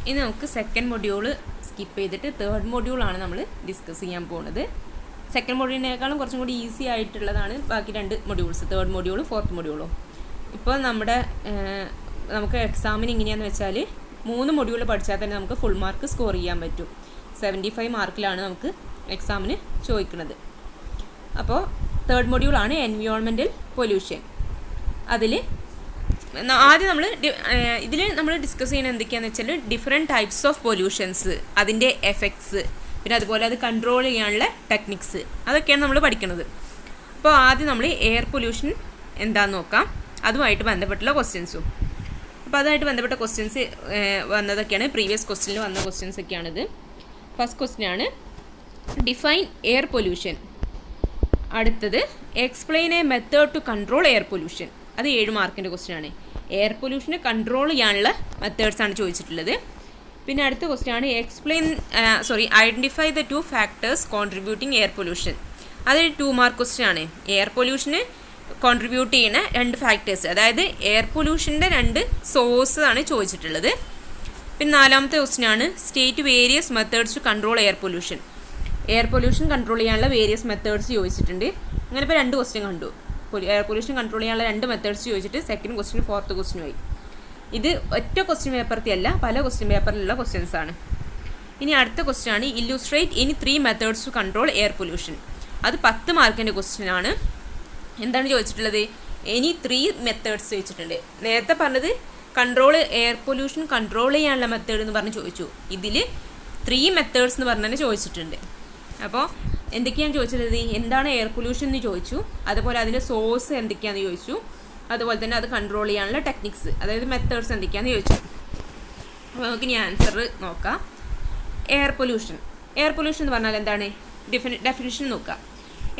ഇനി നമുക്ക് second module skip ചെയ്തിട്ട് തേർഡ് മൊഡ്യൂളാണ് നമ്മൾ ഡിസ്കസ് ചെയ്യാൻ പോകുന്നത്. സെക്കൻഡ് മൊഡ്യൂളിനേക്കാളും കുറച്ചും കൂടി ഈസി ആയിട്ടുള്ളതാണ് ബാക്കി രണ്ട് മൊഡ്യൂൾസ്, തേർഡ് മൊഡ്യൂളും ഫോർത്ത് മൊഡ്യൂളും. ഇപ്പോൾ നമുക്ക് എക്സാമിന് എങ്ങനെയാണെന്ന് വെച്ചാൽ 3 മൊഡ്യൂൾ പഠിച്ചാൽ തന്നെ നമുക്ക് ഫുൾ മാർക്ക് സ്കോർ ചെയ്യാൻ പറ്റും. 75 മാർക്കിലാണ് നമുക്ക് എക്സാമിന് ചോദിക്കുന്നത്. അപ്പോൾ തേർഡ് മൊഡ്യൂളാണ് എൻവിയോൺമെൻറ്റൽ പൊല്യൂഷൻ. ആദ്യം നമ്മൾ ഡിസ്കസ് ചെയ്യുന്നത് എന്തൊക്കെയാണെന്ന് വെച്ചാൽ ഡിഫറെൻറ്റ് ടൈപ്സ് ഓഫ് പൊല്യൂഷൻസ്, അതിൻ്റെ എഫക്ട്സ്, പിന്നെ അതുപോലെ അത് കൺട്രോൾ ചെയ്യാനുള്ള ടെക്നിക്സ്, അതൊക്കെയാണ് നമ്മൾ പഠിക്കുന്നത്. അപ്പോൾ ആദ്യം നമ്മൾ എയർ പൊല്യൂഷൻ എന്താണെന്ന് നോക്കാം, അതുമായിട്ട് ബന്ധപ്പെട്ടുള്ള ക്വസ്റ്റ്യൻസും. അപ്പോൾ അതുമായിട്ട് ബന്ധപ്പെട്ട ക്വസ്റ്റ്യൻസ് വന്നതൊക്കെയാണ്, പ്രീവിയസ് ക്വസ്റ്റ്യനിൽ വന്ന ക്വസ്റ്റ്യൻസ് ഒക്കെയാണിത്. ഫസ്റ്റ് ക്വസ്റ്റ്യനാണ് ഡിഫൈൻ എയർ പൊല്യൂഷൻ. അടുത്തത് explain a method to control air pollution. അത് 7 മാർക്കിൻ്റെ ക്വസ്റ്റ്യനാണ്. എയർ പൊല്യൂഷനെ കൺട്രോൾ ചെയ്യാനുള്ള മെത്തേഡ്സാണ് ചോദിച്ചിട്ടുള്ളത്. പിന്നെ അടുത്ത ക്വസ്റ്റ്യനാണ് identify the 2 factors contributing air pollution. അതൊരു 2 മാർക്ക് ക്വസ്റ്റ്യനാണ്. എയർ പൊല്യൂഷന് കോൺട്രിബ്യൂട്ട് ചെയ്യുന്ന 2 ഫാക്ടേഴ്സ്, അതായത് എയർ പൊല്യൂഷൻ്റെ 2 സോഴ്സ് ആണ് ചോദിച്ചിട്ടുള്ളത്. പിന്നെ 4ാമത്തെ ക്വസ്റ്റ്യനാണ് state various methods to control air pollution. Air pollution control ചെയ്യാനുള്ള വേരിയസ് മെത്തേഡ്സ് ചോദിച്ചിട്ടുണ്ട്. അങ്ങനെ ഇപ്പോൾ 2 ക്വസ്റ്റ്യൻ കണ്ടു. എയർ പൊല്യൂഷൻ കൺട്രോൾ ചെയ്യാനുള്ള 2 മെത്തേഡ്സ് ചോദിച്ചിട്ട് സെക്കൻഡ് ക്വസ്റ്റ്യൻ ഫോർത്ത് ക്വസ്റ്റ്യനുമായി. ഇത് ഒറ്റ ക്വസ്റ്റ്യൻ പേപ്പറത്തെ അല്ല, പല ക്വസ്റ്റ്യൻ പേപ്പറിലുള്ള ക്വസ്റ്റ്യൻസ് ആണ്. ഇനി അടുത്ത ക്വസ്റ്റ്യൻ ആണ് ഇല്ലുസ്ട്രേറ്റ് ഇനി 3 methods to control air pollution. അത് 10 മാർക്കിൻ്റെ ക്വസ്റ്റ്യൻ ആണ്. എന്താണ് ചോദിച്ചിട്ടുള്ളത്? ഇനി 3 മെത്തേഡ്സ് ചോദിച്ചിട്ടുണ്ട്. നേരത്തെ പറഞ്ഞത് എയർ പൊല്യൂഷൻ കൺട്രോൾ ചെയ്യാനുള്ള മെത്തേഡ് എന്ന് പറഞ്ഞ് ചോദിച്ചു. ഇതിൽ 3 മെത്തേഡ്സ് എന്ന് പറഞ്ഞ് തന്നെ ചോദിച്ചിട്ടുണ്ട്. അപ്പോൾ എന്തൊക്കെയാണ് ചോദിച്ചത്? എന്താണ് എയർ പൊല്യൂഷൻ എന്ന് ചോദിച്ചു, അതുപോലെ അതിൻ്റെ സോഴ്സ് എന്തൊക്കെയാണെന്ന് ചോദിച്ചു, അതുപോലെ തന്നെ അത് കൺട്രോൾ ചെയ്യാനുള്ള ടെക്നിക്സ്, അതായത് മെത്തേഡ്സ് എന്തൊക്കെയാണെന്ന് ചോദിച്ചു. അപ്പോൾ നമുക്ക് ഇനി ആൻസർ നോക്കാം. എയർ പൊല്യൂഷൻ എന്ന് പറഞ്ഞാൽ എന്താണ്? ഡെഫിനിഷൻ നോക്കാം.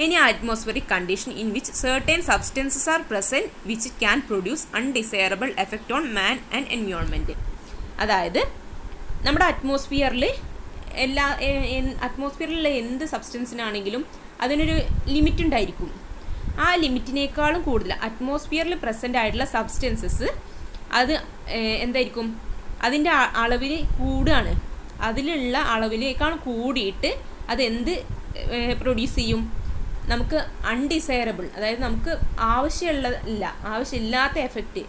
Any atmospheric condition in which certain substances are present which can produce undesirable effect on man and environment. അതായത് നമ്മുടെ അറ്റ്മോസ്ഫിയറിലുള്ള എന്ത് സബ്സ്റ്റൻസിനാണെങ്കിലും അതിനൊരു ലിമിറ്റ് ഉണ്ടായിരിക്കും. ആ ലിമിറ്റിനേക്കാളും കൂടുതൽ അറ്റ്മോസ്ഫിയറിൽ പ്രസൻ്റ് ആയിട്ടുള്ള സബ്സ്റ്റൻസസ് അത് എന്തായിരിക്കും? അതിൻ്റെ അളവിൽ കൂടുകയാണ്. അതിലുള്ള അളവിനേക്കാൾ കൂടിയിട്ട് അതെന്ത് പ്രൊഡ്യൂസ് ചെയ്യും? നമുക്ക് അൺഡിസൈറബിൾ, അതായത് നമുക്ക് ആവശ്യമില്ലാത്ത എഫക്റ്റ്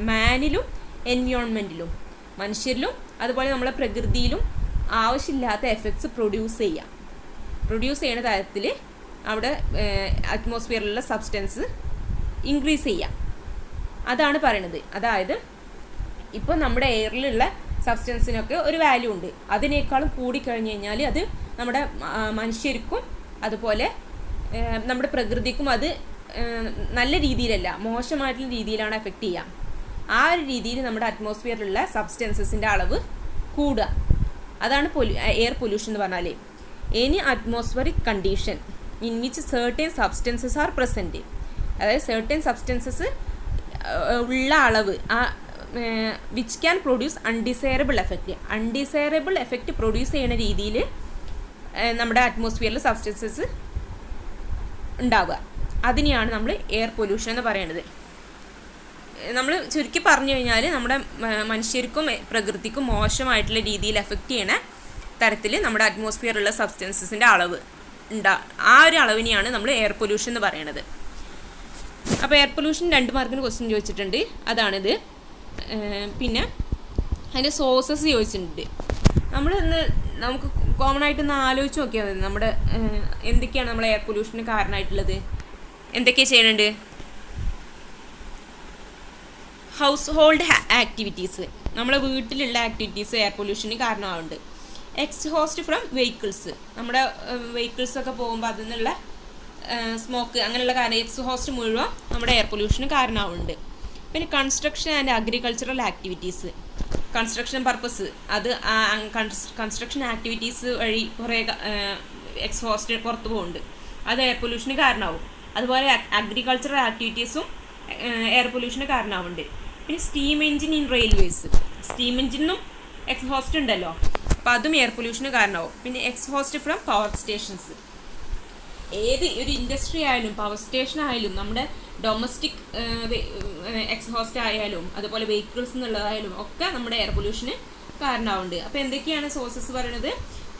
മാനിലും എൻവിയോൺമെൻറ്റിലും, മനുഷ്യരിലും അതുപോലെ നമ്മളെ പ്രകൃതിയിലും ആവശ്യമില്ലാത്ത എഫക്ട്സ് പ്രൊഡ്യൂസ് ചെയ്യുന്ന തരത്തിൽ അവിടെ അറ്റ്മോസ്ഫിയറിലുള്ള സബ്സ്റ്റൻസ് ഇൻക്രീസ് ചെയ്യാം. അതാണ് പറയണത്. അതായത് ഇപ്പോൾ നമ്മുടെ എയറിലുള്ള സബ്സ്റ്റൻസിനൊക്കെ ഒരു വാല്യൂ ഉണ്ട്. അതിനേക്കാളും കൂടിക്കഴിഞ്ഞ് കഴിഞ്ഞാൽ അത് നമ്മുടെ മനുഷ്യർക്കും അതുപോലെ നമ്മുടെ പ്രകൃതിക്കും അത് നല്ല രീതിയിലല്ല, മോശമായിട്ടുള്ള രീതിയിലാണ് എഫക്റ്റ് ചെയ്യുക. ആ ഒരു രീതിയിൽ നമ്മുടെ അറ്റ്മോസ്ഫിയറിലുള്ള സബ്സ്റ്റൻസസിൻ്റെ അളവ് കൂടുക. അതാണ് എയർ പൊല്യൂഷൻ എന്ന് പറഞ്ഞാൽ. Any atmospheric condition in which certain substances are present, അതായത് സർട്ടൻ സബ്സ്റ്റൻസസ് ഉള്ള അളവ് which can produce undesirable effect produce ചെയ്യുന്ന രീതിയിൽ നമ്മുടെ അറ്റ്മോസ്ഫിയറിൽ സബ്സ്റ്റൻസസ് ഉണ്ടാവുക. അതിനെയാണ് നമ്മൾ എയർ പൊല്യൂഷൻ എന്ന് പറയുന്നത്. നമ്മൾ ചുരുക്കി പറഞ്ഞു കഴിഞ്ഞാൽ നമ്മുടെ മനുഷ്യർക്കും പ്രകൃതിക്കും മോശമായിട്ടുള്ള രീതിയിൽ എഫക്റ്റ് ചെയ്യണ തരത്തിൽ നമ്മുടെ അറ്റ്മോസ്ഫിയറിലുള്ള സബ്സ്റ്റൻസസിൻ്റെ അളവ് ആ ഒരു അളവിനെയാണ് നമ്മൾ എയർ പൊല്യൂഷൻ എന്ന് പറയുന്നത്. അപ്പോൾ എയർ പൊല്യൂഷൻ 2 മാർക്കിന് ക്വസ്റ്റ്യൻ ചോദിച്ചിട്ടുണ്ട്, അതാണിത്. പിന്നെ അതിൻ്റെ സോഴ്സസ് ചോദിച്ചിട്ടുണ്ട്. നമുക്ക് കോമൺ ആയിട്ടൊന്ന് ആലോചിച്ച് നോക്കിയാൽ മതി. നമ്മുടെ എന്തൊക്കെയാണ് നമ്മളെ എയർ പൊല്യൂഷന് കാരണമായിട്ടുള്ളത്, എന്തൊക്കെയാണ് ചെയ്യുന്നുണ്ട്? ഹൗസ് ഹോൾഡ് ആക്ടിവിറ്റീസ്, നമ്മളെ വീട്ടിലുള്ള ആക്ടിവിറ്റീസ് എയർ പൊല്യൂഷന് കാരണമാവുന്നുണ്ട്. എക്സ്ഹോസ്റ്റ് ഫ്രം വെഹിക്കിൾസ്, നമ്മുടെ വെഹിക്കിൾസൊക്കെ പോകുമ്പോൾ അതിൽ നിന്നുള്ള സ്മോക്ക് അങ്ങനെയുള്ള കാരണം എക്സ്ഹോസ്റ്റ് മുഴുവൻ നമ്മുടെ എയർ പൊല്യൂഷന് കാരണമാവുന്നുണ്ട്. പിന്നെ construction and agricultural activities, construction purpose, അത് കൺസ്ട്രക്ഷൻ ആക്ടിവിറ്റീസ് വഴി കുറേ എക്സ്ഹോസ്റ്റ് പുറത്തു പോകുന്നുണ്ട്, അത് എയർ പൊല്യൂഷന് കാരണമാവും. അതുപോലെ അഗ്രികൾച്ചറൽ ആക്ടിവിറ്റീസും എയർ പൊല്യൂഷന് കാരണമാവുന്നുണ്ട്. പിന്നെ steam engine in railways, steam എഞ്ചിനും എക്സ്ഹോസ്റ്റ് ഉണ്ടല്ലോ, അപ്പോൾ അതും എയർ പൊല്യൂഷന് കാരണമാവും. പിന്നെ എക്സ്ഹോസ്റ്റ് ഫ്രം പവർ സ്റ്റേഷൻസ്, ഏത് ഒരു ഇൻഡസ്ട്രി ആയാലും പവർ സ്റ്റേഷൻ ആയാലും നമ്മുടെ ഡൊമസ്റ്റിക് എക്സ്ഹോസ്റ്റ് ആയാലും അതുപോലെ വെഹിക്കിൾസ് എന്നുള്ളതായാലും ഒക്കെ നമ്മുടെ എയർ പൊല്യൂഷന് കാരണമാവുന്നുണ്ട്. അപ്പോൾ എന്തൊക്കെയാണ് സോഴ്സസ് പറയുന്നത്?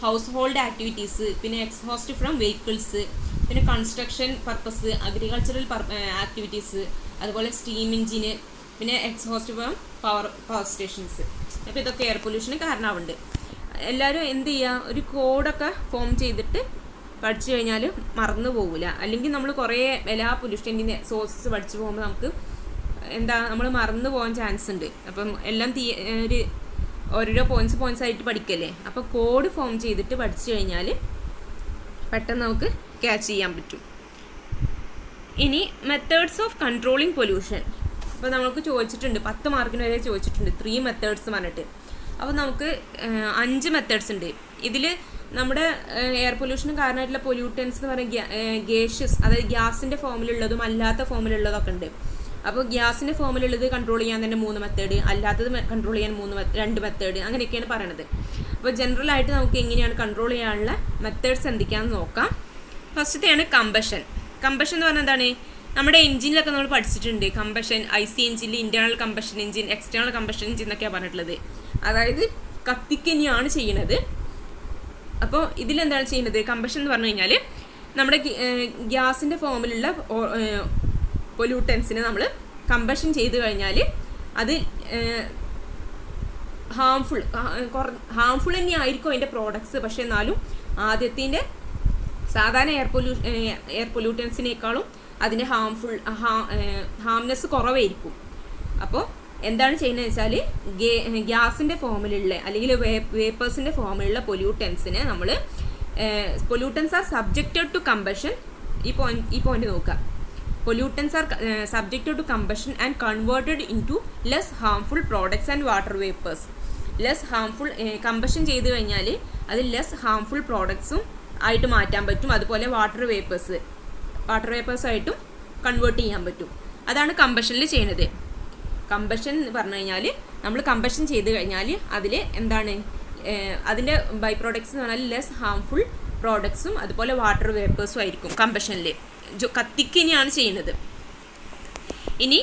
ഹൗസ് ഹോൾഡ് ആക്ടിവിറ്റീസ്, പിന്നെ എക്സ്ഹോസ്റ്റ് ഫ്രം വെഹിക്കിൾസ്, പിന്നെ കൺസ്ട്രക്ഷൻ പർപ്പസ്, അഗ്രികൾച്ചറൽ ആക്ടിവിറ്റീസ്, അതുപോലെ സ്റ്റീം എഞ്ചിന്, പിന്നെ എക്സ്ഹോസ്റ്റ് ഫ്രം പവർ സ്റ്റേഷൻസ്. അപ്പോൾ ഇതൊക്കെ എയർ പൊല്യൂഷന് കാരണമാവുന്നുണ്ട്. എല്ലാവരും എന്ത് ചെയ്യുക, ഒരു കോഡൊക്കെ ഫോം ചെയ്തിട്ട് പഠിച്ചു കഴിഞ്ഞാൽ മറന്നു പോകില്ല. അല്ലെങ്കിൽ നമ്മൾ കുറേ എല്ലാ പൊല്യൂഷൻ്റെ സോഴ്സസ് പഠിച്ചു പോകുമ്പോൾ നമുക്ക് നമ്മൾ മറന്നു പോകാൻ ചാൻസ് ഉണ്ട്. അപ്പം എല്ലാം ഒരു ഓരോരോ പോയിന്റ്സ് ആയിട്ട് പഠിക്കല്ലേ. അപ്പോൾ കോഡ് ഫോം ചെയ്തിട്ട് പഠിച്ചു കഴിഞ്ഞാൽ പെട്ടെന്ന് നമുക്ക് ക്യാച്ച് ചെയ്യാൻ പറ്റും. ഇനി മെത്തേഡ്സ് ഓഫ് കൺട്രോളിങ് പൊല്യൂഷൻ. അപ്പോൾ നമുക്ക് ചോദിച്ചിട്ടുണ്ട്, 10 മാർക്കിന് വരെ ചോദിച്ചിട്ടുണ്ട് 3 മെത്തേഡ്സ് പറഞ്ഞിട്ട്. അപ്പോൾ നമുക്ക് 5 മെത്തേഡ്സ് ഉണ്ട്. ഇതിൽ നമ്മുടെ എയർ പൊല്യൂഷന് കാരണമായിട്ടുള്ള പൊല്യൂട്ടൻസ് എന്ന് പറയുന്നത് ഗേഷ്യസ്, അതായത് ഗ്യാസിൻ്റെ ഫോമിലുള്ളതും അല്ലാത്ത ഫോമിലുള്ളതൊക്കെ ഉണ്ട്. അപ്പോൾ ഗ്യാസിൻ്റെ ഫോമിലുള്ളത് കൺട്രോൾ ചെയ്യാൻ തന്നെ 3 മെത്തേഡ്, അല്ലാത്തത് കൺട്രോൾ ചെയ്യാൻ 2 മെത്തേഡ്, അങ്ങനെയൊക്കെയാണ് പറയണത്. അപ്പോൾ ജനറലായിട്ട് നമുക്ക് എങ്ങനെയാണ് കൺട്രോൾ ചെയ്യാനുള്ള മെത്തേഡ്സ് എന്തൊക്കെയാണെന്ന് നോക്കാം. ഫസ്റ്റത്തെയാണ് കമ്പഷൻ. കമ്പഷൻ എന്ന് പറഞ്ഞാൽ എന്താണ്? നമ്മുടെ എഞ്ചിനിലൊക്കെ നമ്മൾ പഠിച്ചിട്ടുണ്ട്. കമ്പഷൻ, IC എഞ്ചിനിൽ internal combustion engine, external combustion engine എന്നൊക്കെയാണ് പറഞ്ഞിട്ടുള്ളത്. അതായത് കത്തിക്കന്നെയാണ് ചെയ്യുന്നത്. അപ്പോൾ ഇതിലെന്താണ് ചെയ്യുന്നത്? കമ്പഷൻ എന്ന് പറഞ്ഞു കഴിഞ്ഞാൽ നമ്മുടെ ഗ്യാസിൻ്റെ ഫോമിലുള്ള പൊല്യൂട്ടൻസിനെ നമ്മൾ കമ്പഷൻ ചെയ്ത് കഴിഞ്ഞാൽ അത് ഹാംഫുൾ തന്നെ ആയിരിക്കും അതിൻ്റെ പ്രോഡക്ട്സ്. പക്ഷെ എന്നാലും ആദ്യത്തിൻ്റെ സാധാരണ എയർ പൊല്യൂട്ടൻസിനേക്കാളും അതിൻ്റെ ഹാംനെസ് കുറവായിരിക്കും. അപ്പോൾ എന്താണ് ചെയ്യുന്നത് വെച്ചാൽ ഗ്യാസിൻ്റെ ഫോമിലുള്ള അല്ലെങ്കിൽ വേപ്പേഴ്സിൻ്റെ ഫോമിലുള്ള പൊല്യൂട്ടൻസിനെ നമ്മൾ pollutants are subjected to combustion. ഈ പോയിന്റ് നോക്കുക. Pollutants are subjected to combustion and converted into less harmful products and water vapors. Less harmful combustion ചെയ്ത് കഴിഞ്ഞാൽ അത് ലെസ് ഹാംഫുൾ പ്രോഡക്ട്സും ആയിട്ട് മാറ്റാൻ പറ്റും. അതുപോലെ വാട്ടർ വേപ്പേഴ്സായിട്ടും കൺവേർട്ട് ചെയ്യാൻ പറ്റും. അതാണ് കമ്പഷനിൽ ചെയ്യുന്നത്. കമ്പഷൻ എന്ന് പറഞ്ഞു കഴിഞ്ഞാൽ നമ്മൾ കമ്പഷൻ ചെയ്ത് കഴിഞ്ഞാൽ അതിൽ എന്താണ് അതിൻ്റെ ബൈ പ്രോഡക്ട്സ് എന്ന് പറഞ്ഞാൽ ലെസ് ഹാംഫുൾ പ്രോഡക്ട്സും അതുപോലെ വാട്ടർ വേപ്പേഴ്സും ആയിരിക്കും കമ്പഷനിൽ. കത്തിക്കുകയാണ് ചെയ്യുന്നത്. ഇനി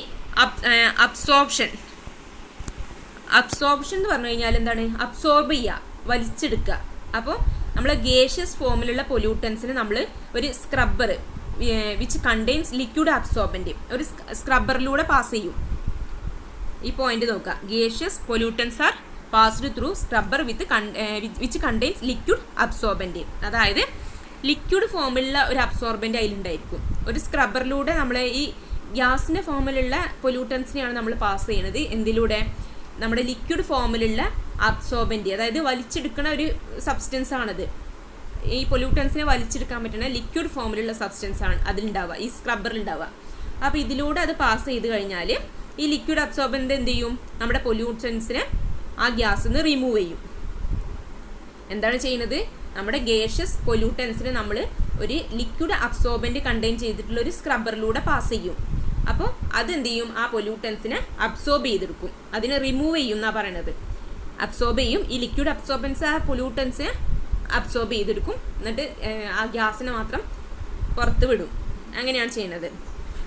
അബ്സോർപ്ഷൻ എന്ന് പറഞ്ഞു കഴിഞ്ഞാൽ എന്താണ്? അബ്സോർബ് ചെയ്യുക, വലിച്ചെടുക്കുക. അപ്പോൾ നമ്മൾ ഗേഷ്യസ് ഫോമിലുള്ള പൊല്യൂട്ടൻസിന് നമ്മൾ ഒരു scrubber which contains liquid absorbent ഒരു സ്ക്രബ്ബറിലൂടെ പാസ് ചെയ്യും. ഈ പോയിന്റ് നോക്കുക. Gaseous pollutants are passed through scrubber which contains liquid absorbent. അതായത് ലിക്വിഡ് ഫോമിലുള്ള ഒരു അബ്സോർബൻ്റ് അതിലുണ്ടായിരിക്കും. ഒരു സ്ക്രബ്ബറിലൂടെ നമ്മൾ ഈ ഗ്യാസിൻ്റെ ഫോമിലുള്ള പൊല്യൂട്ടൻസിനെയാണ് നമ്മൾ പാസ് ചെയ്യുന്നത്. എന്തിലൂടെ? നമ്മുടെ ലിക്വിഡ് ഫോമിലുള്ള അബ്സോർബൻ്റ്, അതായത് വലിച്ചെടുക്കുന്ന ഒരു സബ്സ്റ്റൻസ് ആണത്. ഈ പൊല്യൂട്ടൻസിനെ വലിച്ചെടുക്കാൻ പറ്റുന്ന ലിക്വിഡ് ഫോമിലുള്ള സബ്സ്റ്റൻസ് ആണ് അതിലുണ്ടാവുക, ഈ സ്ക്രബ്ബറിലുണ്ടാവുക. അപ്പോൾ ഇതിലൂടെ അത് പാസ് ചെയ്ത് കഴിഞ്ഞാൽ ഈ ലിക്വിഡ് അബ്സോർബൻ്റ് എന്ത് ചെയ്യും? നമ്മുടെ പൊല്യൂട്ടൻസിനെ ആ ഗ്യാസിൽ നിന്ന് റിമൂവ് ചെയ്യും. എന്താണ് ചെയ്യുന്നത്? നമ്മുടെ ഗേഷ്യസ് പൊല്യൂട്ടൻസിനെ നമ്മൾ ഒരു ലിക്വിഡ് അബ്സോർബൻ്റ് കണ്ടെയ്ൻ ചെയ്തിട്ടുള്ള ഒരു സ്ക്രബ്ബറിലൂടെ പാസ് ചെയ്യും. അപ്പോൾ അതെന്ത് ചെയ്യും? ആ പൊല്യൂട്ടൻസിനെ അബ്സോർബ് ചെയ്തെടുക്കും. അതിനെ റിമൂവ് ചെയ്യും എന്നാണ് പറയണത്. അബ്സോർബ് ചെയ്യും. ഈ ലിക്വിഡ് അബ്സോർബൻസ് ആ പൊല്യൂട്ടൻസിനെ അബ്സോർബ് ചെയ്തെടുക്കും. എന്നിട്ട് ആ ഗ്യാസിനെ മാത്രം പുറത്ത് വിടും. അങ്ങനെയാണ് ചെയ്യുന്നത്.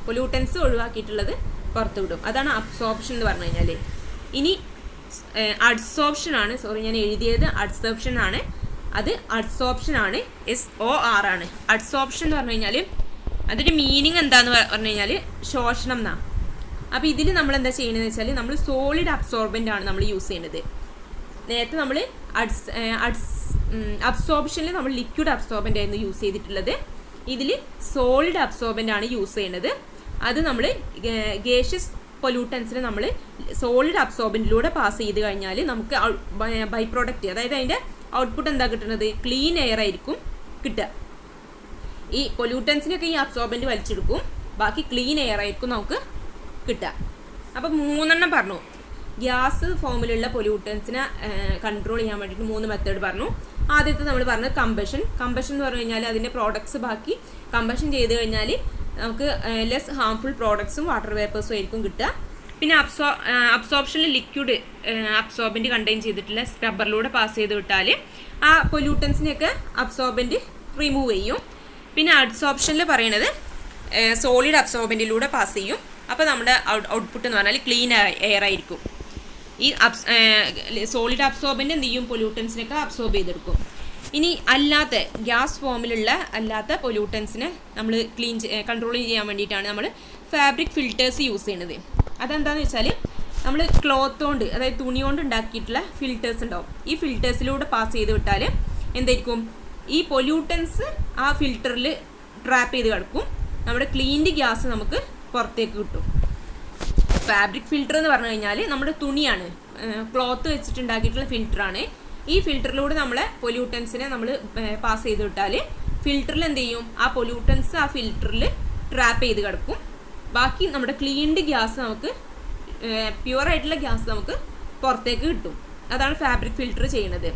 പൊല്യൂട്ടൻസ് ഒഴിവാക്കിയിട്ടുള്ളത് പുറത്ത് വിടും. അതാണ് അബ്സോർപ്ഷൻ എന്ന് പറഞ്ഞു കഴിഞ്ഞാൽ. ഇനി അഡ്സോർപ്ഷൻ ആണ്. ഞാൻ എഴുതിയത് അഡ്സോർപ്ഷൻ ആണ്. അത് അഡ്സോർപ്ഷൻ ആണ്. SOR ആണ്. അഡ്സോർപ്ഷൻ എന്ന് പറഞ്ഞു കഴിഞ്ഞാൽ അതിൻ്റെ മീനിങ് എന്താന്ന് പറഞ്ഞു കഴിഞ്ഞാൽ ശോഷണം എന്നാണ്. അപ്പോൾ ഇതിൽ നമ്മൾ എന്താ ചെയ്യുന്നതെന്ന് വെച്ചാൽ നമ്മൾ സോളിഡ് അബ്സോർബൻ്റ് ആണ് നമ്മൾ യൂസ് ചെയ്യുന്നത്. നേരത്തെ നമ്മൾ അബ്സോർപ്ഷനിൽ നമ്മൾ ലിക്വിഡ് അബ്സോർബൻ്റ് ആയിരുന്നു യൂസ് ചെയ്തിട്ടുള്ളത്. ഇതിൽ സോളിഡ് അബ്സോർബൻ്റ് ആണ് യൂസ് ചെയ്യുന്നത്. അത് നമ്മൾ ഗേഷ്യസ് പൊല്യൂട്ടൻസിനെ നമ്മൾ സോളിഡ് അബ്സോർബൻറ്റിലൂടെ പാസ് ചെയ്ത് കഴിഞ്ഞാൽ നമുക്ക് ബൈ പ്രോഡക്റ്റ്, അതായത് അതിൻ്റെ ഔട്ട്പുട്ട് എന്താ കിട്ടുന്നത്? ക്ലീൻ എയർ ആയിരിക്കും കിട്ടുക. ഈ പൊല്യൂട്ടൻസിനൊക്കെ ഈ അബ്സോർബൻ്റ് വലിച്ചെടുക്കും, ബാക്കി ക്ലീൻ എയർ ആയിരിക്കും നമുക്ക് കിട്ടുക. അപ്പം 3 പറഞ്ഞു. ഗ്യാസ് ഫോമിലുള്ള പൊല്യൂട്ടൻസിനെ കൺട്രോൾ ചെയ്യാൻ വേണ്ടിയിട്ട് 3 മെത്തേഡ് പറഞ്ഞു. ആദ്യത്തെ നമ്മൾ പറഞ്ഞത് കമ്പഷൻ എന്ന് പറഞ്ഞു കഴിഞ്ഞാൽ അതിൻ്റെ പ്രോഡക്ട്സ് ബാക്കി കമ്പഷൻ ചെയ്ത് കഴിഞ്ഞാൽ നമുക്ക് ലെസ് ഹാംഫുൾ പ്രോഡക്ട്സും വാട്ടർ വേപ്പേഴ്സും ആയിരിക്കും കിട്ടുക. പിന്നെ അബ്സോർപ്ഷനിൽ ലിക്വിഡ് അബ്സോർബൻ്റ് കണ്ടെയ്ൻ ചെയ്തിട്ടുള്ള സ്ക്രബ്ബറിലൂടെ പാസ് ചെയ്ത് വിട്ടാൽ ആ പൊല്യൂട്ടൻസിനെയൊക്കെ അബ്സോർബൻ്റ് റിമൂവ് ചെയ്യും. പിന്നെ അഡ്സോർപ്ഷനിൽ പറയണത് സോളിഡ് അബ്സോർബൻറ്റിലൂടെ പാസ് ചെയ്യും. അപ്പോൾ നമ്മുടെ ഔട്ട്പുട്ട് എന്ന് പറഞ്ഞാൽ ക്ലീൻ എയർ ആയിരിക്കും. ഈ സോളിഡ് അബ്സോർബൻ്റ് എന്ത് ചെയ്യും, പൊല്യൂട്ടൻസിനൊക്കെ അബ്സോർബ് ചെയ്തെടുക്കും. ഇനി അല്ലാത്ത ഗ്യാസ് ഫോമിലുള്ള അല്ലാത്ത പൊല്യൂട്ടൻസിനെ നമ്മൾ കൺട്രോൾ ചെയ്യാൻ വേണ്ടിയിട്ടാണ് നമ്മൾ ഫാബ്രിക് ഫിൽറ്റേഴ്സ് യൂസ് ചെയ്യുന്നത്. അതെന്താണെന്ന് വെച്ചാൽ നമ്മൾ ക്ലോത്ത് കൊണ്ട്, അതായത് തുണി കൊണ്ട് ഉണ്ടാക്കിയിട്ടുള്ള ഫിൽറ്റേഴ്സ് ഉണ്ടാവും. ഈ ഫിൽറ്റേഴ്സിലൂടെ പാസ് ചെയ്ത് വിട്ടാൽ എന്തായിരിക്കും, ഈ പൊല്യൂട്ടൻസ് ആ ഫിൽറ്ററിൽ ട്രാപ്പ് ചെയ്ത് കിടക്കും. നമ്മുടെ ക്ലീൻഡ് ഗ്യാസ് നമുക്ക് പുറത്തേക്ക് കിട്ടും. ഫാബ്രിക് ഫിൽറ്റർ എന്ന് പറഞ്ഞു കഴിഞ്ഞാൽ നമ്മുടെ തുണിയാണ്, ക്ലോത്ത് വെച്ചിട്ടുണ്ടാക്കിയിട്ടുള്ള ഫിൽറ്ററാണ്. ഈ ഫിൽറ്ററിലൂടെ നമ്മളെ പൊല്യൂട്ടൻസിനെ നമ്മൾ പാസ് ചെയ്ത് വിട്ടാൽ ഫിൽറ്ററിൽ എന്ത് ചെയ്യും, ആ പൊല്യൂട്ടൻസ് ആ ഫിൽറ്ററിൽ ട്രാപ്പ് ചെയ്ത് കിടക്കും. ബാക്കി നമ്മുടെ ക്ലീൻഡ് ഗ്യാസ് നമുക്ക്, പ്യുവറായിട്ടുള്ള ഗ്യാസ് നമുക്ക് പുറത്തേക്ക് കിട്ടും. അതാണ് ഫാബ്രിക് ഫിൽറ്റർ ചെയ്യുന്നത്.